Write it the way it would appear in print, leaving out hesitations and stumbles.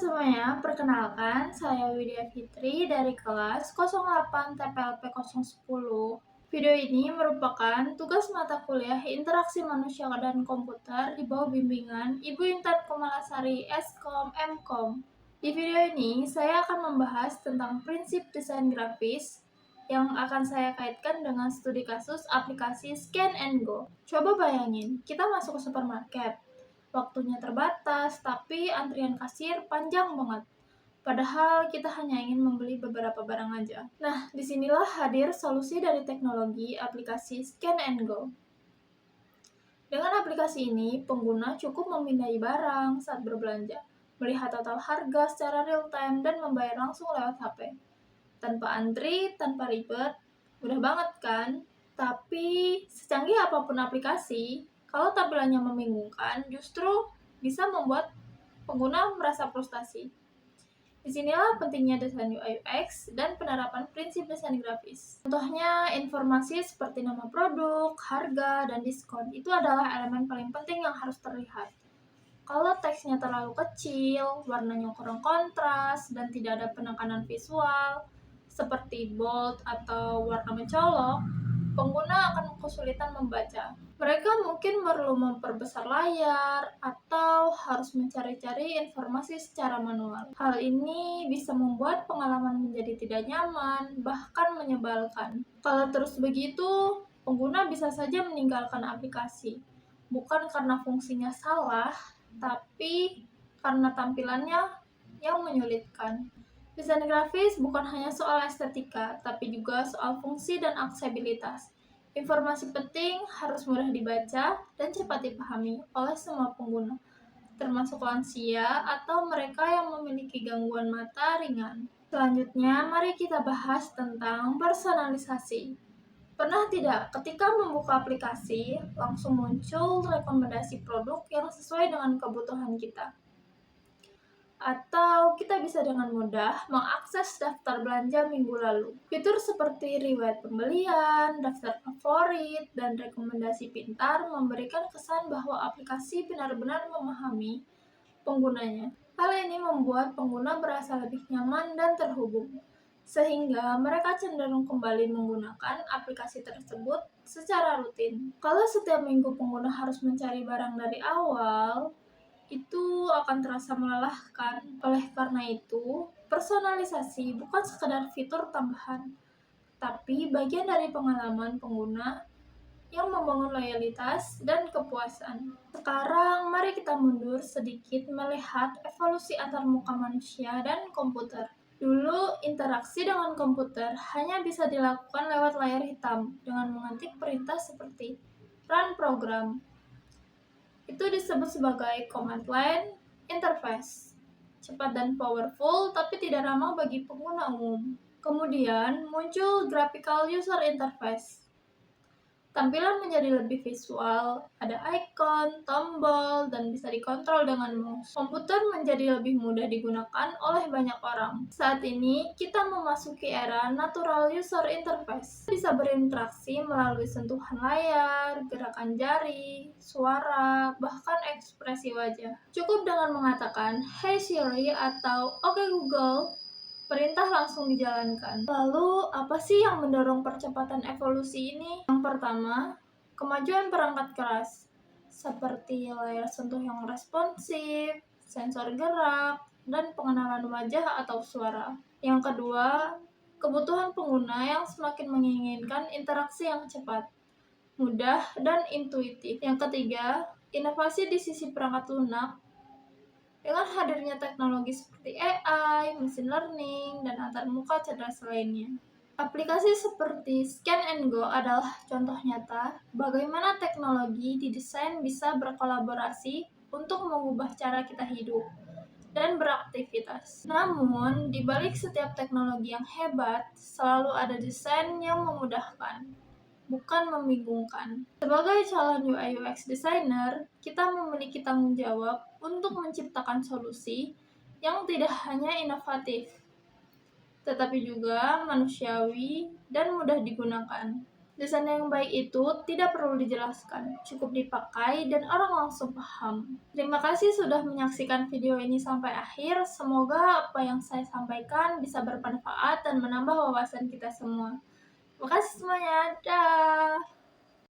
semuanya, perkenalkan saya Widya Fitri dari kelas 08 TPLP 010. Video ini merupakan tugas mata kuliah Interaksi Manusia dan Komputer di bawah bimbingan Ibu Intan Kumalasari Eskom Mkom. Di video ini, saya akan membahas tentang prinsip desain grafis yang akan saya kaitkan dengan studi kasus aplikasi Scan and Go. Coba bayangin, kita masuk ke supermarket. Waktunya terbatas, tapi antrian kasir panjang banget. Padahal kita hanya ingin membeli beberapa barang aja. Nah, disinilah hadir solusi dari teknologi aplikasi Scan and Go. Dengan aplikasi ini, pengguna cukup memindai barang saat berbelanja, melihat total harga secara real-time, dan membayar langsung lewat HP. Tanpa antri, tanpa ribet, mudah banget kan? Tapi, secanggih apapun aplikasi, kalau tampilannya membingungkan, justru bisa membuat pengguna merasa frustasi. Disinilah pentingnya desain UI UX dan penerapan prinsip desain grafis. Contohnya, informasi seperti nama produk, harga, dan diskon itu adalah elemen paling penting yang harus terlihat. Kalau teksnya terlalu kecil, warnanya kurang kontras, dan tidak ada penekanan visual, seperti bold atau warna mencolok, pengguna akan kesulitan membaca. Mereka mungkin perlu memperbesar layar atau harus mencari-cari informasi secara manual. Hal ini bisa membuat pengalaman menjadi tidak nyaman, bahkan menyebalkan. Kalau terus begitu, pengguna bisa saja meninggalkan aplikasi. Bukan karena fungsinya salah, tapi karena tampilannya yang menyulitkan. Desain grafis bukan hanya soal estetika, tapi juga soal fungsi dan aksesibilitas. Informasi penting harus mudah dibaca dan cepat dipahami oleh semua pengguna, termasuk lansia atau mereka yang memiliki gangguan mata ringan. Selanjutnya, mari kita bahas tentang personalisasi. Pernah tidak ketika membuka aplikasi, langsung muncul rekomendasi produk yang sesuai dengan kebutuhan kita? Atau kita bisa dengan mudah mengakses daftar belanja minggu lalu. Fitur seperti riwayat pembelian, daftar favorit, dan rekomendasi pintar memberikan kesan bahwa aplikasi benar-benar memahami penggunanya. Hal ini membuat pengguna merasa lebih nyaman dan terhubung, sehingga mereka cenderung kembali menggunakan aplikasi tersebut secara rutin. Kalau setiap minggu pengguna harus mencari barang dari awal, itu akan terasa melelahkan. Oleh karena itu, personalisasi bukan sekedar fitur tambahan, tapi bagian dari pengalaman pengguna yang membangun loyalitas dan kepuasan. Sekarang, mari kita mundur sedikit melihat evolusi antarmuka manusia dan komputer. Dulu, interaksi dengan komputer hanya bisa dilakukan lewat layar hitam dengan mengetik perintah seperti run program. Itu disebut sebagai command line interface. Cepat dan powerful, tapi tidak ramah bagi pengguna umum. Kemudian muncul graphical user interface. Tampilan menjadi lebih visual, ada icon, tombol, dan bisa dikontrol dengan mouse. Komputer menjadi lebih mudah digunakan oleh banyak orang. Saat ini, kita memasuki era natural user interface. Bisa berinteraksi melalui sentuhan layar, gerakan jari, suara, bahkan ekspresi wajah. Cukup dengan mengatakan, "Hey Siri" atau "Oke Google", perintah langsung dijalankan. Lalu, apa sih yang mendorong percepatan evolusi ini? Yang pertama, kemajuan perangkat keras, seperti layar sentuh yang responsif, sensor gerak, dan pengenalan wajah atau suara. Yang kedua, kebutuhan pengguna yang semakin menginginkan interaksi yang cepat, mudah, dan intuitif. Yang ketiga, inovasi di sisi perangkat lunak. Dengan hadirnya teknologi seperti AI, machine learning, dan antarmuka cerdas lainnya. Aplikasi seperti Scan and Go adalah contoh nyata bagaimana teknologi didesain bisa berkolaborasi untuk mengubah cara kita hidup dan beraktivitas. Namun, di balik setiap teknologi yang hebat, selalu ada desain yang memudahkan, bukan membingungkan. Sebagai calon UI UX designer, kita memiliki tanggung jawab untuk menciptakan solusi yang tidak hanya inovatif, tetapi juga manusiawi dan mudah digunakan. Desain yang baik itu tidak perlu dijelaskan, cukup dipakai dan orang langsung paham. Terima kasih sudah menyaksikan video ini sampai akhir. Semoga apa yang saya sampaikan bisa bermanfaat dan menambah wawasan kita semua. Terima kasih semuanya. Dah.